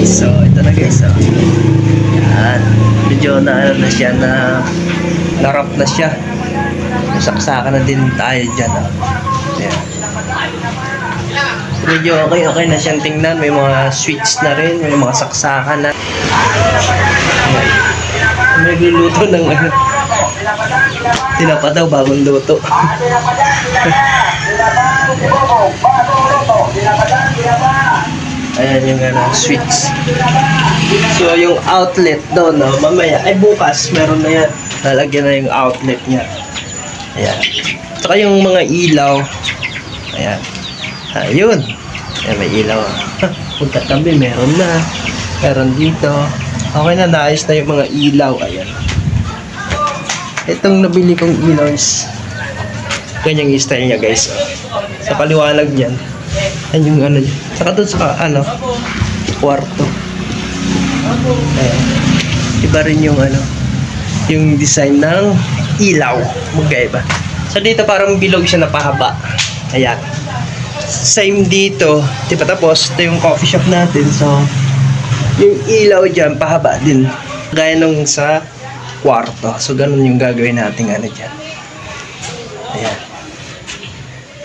guys. So ito na guys. So, yan. Medyo na ano na siya na narap na siya. Saksakan na din tayo dyan. Yan. Medyo okay na siyang tingnan. May mga switch na rin. May mga saksakan na. Nagluluto ng ano. Tinapa daw bagong luto. Ayan yung ano, switch. So yung outlet doon, no, mamaya, ay bukas, meron na yan. Lalagyan na yung outlet niya. Ayan. Saka yung mga ilaw. Ayan. Ayun. Ayan, may ilaw. Pagkatabi, meron na. Meron dito. Okay na, naayos na yung mga ilaw. Ayan. Itong nabili kong ilaw is ganyang style niya guys. Sa paliwanag niyan. Yan yung ano. Saka doon sa ano, kwarto. Ayan. Iba rin yung ano, yung design ng ilaw. Magkaiba. So dito parang bilog siya na pahaba. Ayan. Same dito. Diba tapos, ito yung coffee shop natin. So, yung ilaw dyan, pahaba din. Gaya nung sa kwarto. So, ganun yung gagawin natin ano dyan. Ayan.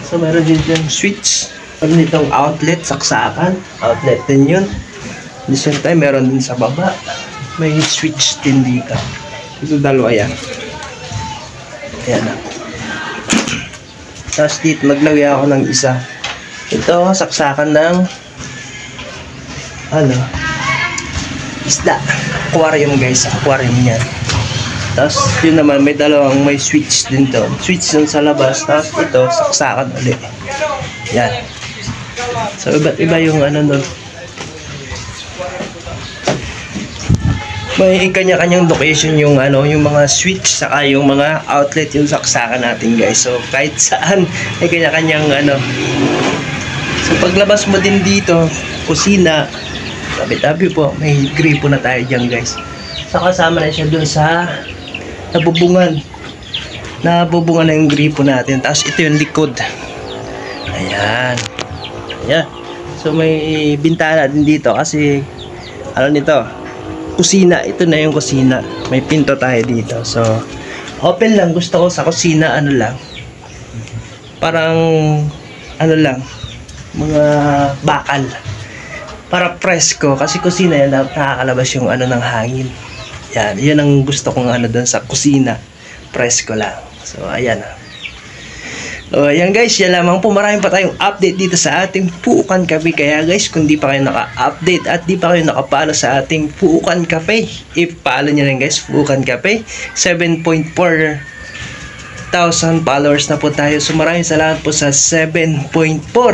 So, meron din dyan switch. Meron ditong outlet, saksakan. Outlet din yun. At the same time, meron din sa baba. May switch din dito. Ito dalawa yan. Ayan na. Tapos dito, maglagay ako ng isa. Ito, saksakan ng ano, isda. Aquarium guys, aquarium yan. Tapos yun naman, may dalawang, may switch din to. Switch dun sa labas. Tapos ito, saksakan ulit. Yan. So iba't iba yung ano nun. May kanya-kanyang location yung ano, yung mga switch saka yung mga outlet yung saksakan natin guys. So kahit saan may kanya-kanyang ano. So paglabas mo din dito, kusina, tabi-tabi po, may gripo na tayo dyan guys. So kasama na siya dun sa nabubungan. Nabubungan na yung gripo natin. Tapos ito yung likod. Ayan. Ayan. So may bintana din dito kasi ano nito, kusina. Ito na yung kusina. May pinto tayo dito. So open lang. Gusto ko sa kusina ano lang, parang ano lang, mga bakal para presko kasi kusina yan, nakakalabas yung ano ng hangin. Yan, yun ang gusto kong ano doon sa kusina, presko lang. So ayan. So ayan guys, yan lamang po. Marami pa tayong update dito sa ating Puukan Cafe. Kaya guys, kung di pa kayo naka-update at di pa kayo nakapalo sa ating Puukan Cafe, i-follow nyo rin guys, Puukan Cafe. 7,400 followers na po tayo. So maraming salamat po sa 7.4.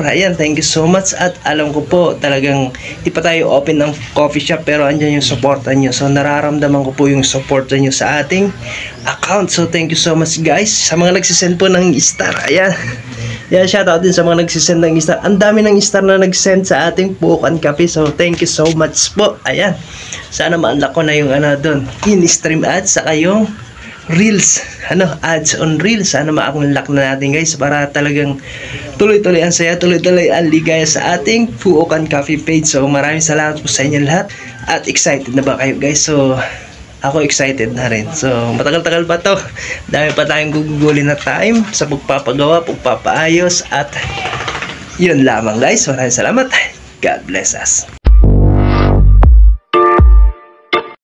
Ayan, thank you so much. At alam ko po talagang di pa tayo open ng coffee shop, pero andyan yung supportan nyo. So nararamdaman ko po yung supportan nyo sa ating account. So thank you so much guys. Sa mga nagsisend po ng star, ayan. Yan, shoutout din sa mga nagsisend ng star. Ang dami ng star na nagsend sa ating Puukan Cafe. So thank you so much po. Ayan. Sana ma-unlock ko na yung ano doon, in-stream ads saka yung Reels, ano, ads on Reels. Sana ma-unlock na natin guys para talagang tuloy-tuloy ang saya, tuloy-tuloy ang ligaya sa ating Puukan Cafe page. So maraming salamat po sa inyo lahat. At excited na ba kayo guys? So ako excited na rin. So matagal-tagal pa to. Dami pa tayong gugugulin na time sa pagpapagawa, pagpapaayos. At yun lamang guys. Maraming salamat. God bless us.